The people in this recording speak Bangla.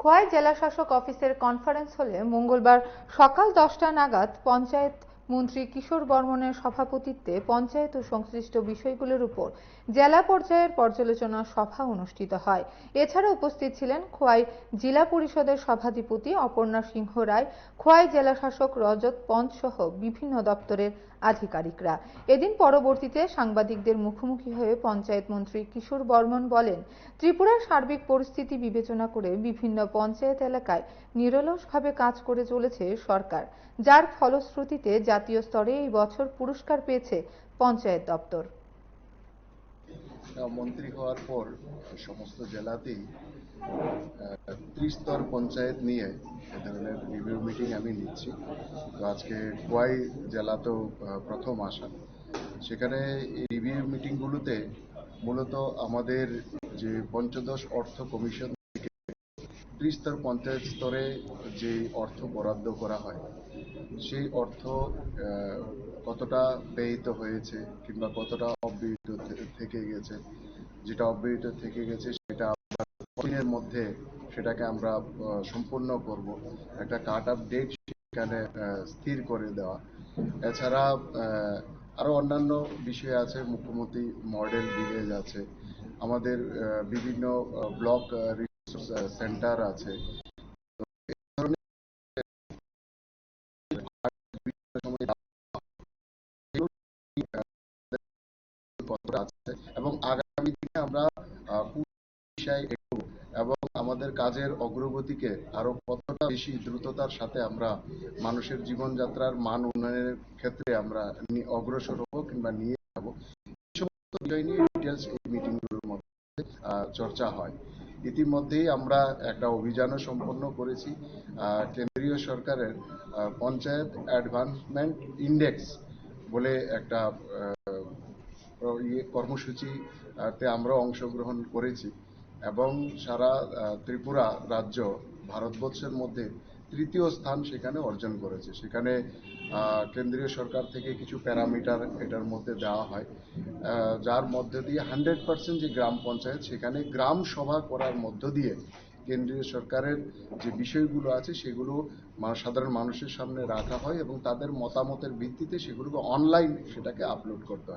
খোয়াই জেলাশাসক অফিসের কনফারেন্স হলে মঙ্গলবার সকাল 10টা নাগাদ পঞ্চায়েত মন্ত্রী কিশোর বর্মনের সভাপতিত্বে পঞ্চায়েত ও সংশ্লিষ্ট বিষয়গুলোর উপর জেলা পর্যায়ের পর্যালোচনা সভা অনুষ্ঠিত হয়। এছাড়া উপস্থিত ছিলেন খোয়াই জেলা পরিষদের সভাধিপতি অপর্ণা সিংহ রায়, খোয়াই জেলাশাসক রজত পন্ত সহ বিভিন্ন দপ্তরের আধিকারিকরা। এদিন পরবর্তীতে সাংবাদিকদের মুখোমুখি হয়ে পঞ্চায়েত মন্ত্রী কিশোর বর্মন বলেন, ত্রিপুরার সার্বিক পরিস্থিতি বিবেচনা করে বিভিন্ন পঞ্চায়েত এলাকায় নিরলসভাবে কাজ করে চলেছে সরকার, যার ফলশ্রুতিতে জাতীয় স্তরে এই বছর পুরস্কার পেয়েছে পঞ্চায়েত দপ্তর। মন্ত্রী হওয়ার পর সমস্ত জেলাতেই ত্রিস্তর পঞ্চায়েত নিয়ে এ ধরনের রিভিউ মিটিং আমি নিচ্ছি। তো আজকে খোয়াই জেলাতেও প্রথম আসা। সেখানে এই রিভিউ মিটিংগুলোতে মূলত আমাদের যে পঞ্চদশ অর্থ কমিশন থেকে ত্রিস্তর পঞ্চায়েত স্তরে যে অর্থ বরাদ্দ করা হয় সেই অর্থ কতটা ব্যয়িত হয়েছে কিংবা কতটা অব্যয়িত থেকে গেছে, যেটা অব্যয়িত থেকে গেছে সেটা দিনের মধ্যে সেটাকে আমরা সম্পূর্ণ করব, একটা কাট অফ ডেট সেখানে স্থির করে দেওয়া। এছাড়া আরো অন্যান্য বিষয় আছে, মুখ্যমন্ত্রী মডেল ভিলেজ আছে, আমাদের বিভিন্ন ব্লক রিসোর্স সেন্টার আছে। এবং আগামী দিনে আমরা এবং আমাদের কাজের অগ্রগতিকে আরো কতটা বেশি দ্রুততার সাথে আমরা মানুষের জীবনযাত্রার মান উন্নয়নের ক্ষেত্রে আমরা অগ্রসর হবো কিংবা নিয়ে যাবো, এই সমস্ত বিষয় নিয়ে ডিটেলস এই মিটিংগুলোর মধ্যে চর্চা হয়। ইতিমধ্যেই আমরা একটা অভিযানও সম্পন্ন করেছি। কেন্দ্রীয় সরকারের পঞ্চায়েত অ্যাডভান্সমেন্ট ইন্ডেক্স বলে একটা কর্মসূচিতে আমরা অংশগ্রহণ করেছি এবং সারা ত্রিপুরা রাজ্য ভারতবর্ষের মধ্যে তৃতীয় স্থান সেখানে অর্জন করেছে। সেখানে কেন্দ্রীয় সরকার থেকে কিছু প্যারামিটার এটার মধ্যে দেওয়া হয়, যার মধ্যে দিয়ে 100% যে গ্রাম পঞ্চায়েত সেখানে গ্রাম সভা করার মধ্য দিয়ে কেন্দ্রীয় সরকারের যে বিষয়গুলো আছে সেগুলো সাধারণ মানুষের সামনে রাখা হয় এবং তাদের মতামতের ভিত্তিতে সেগুলোকে অনলাইন সেটাকে আপলোড করতে হয়।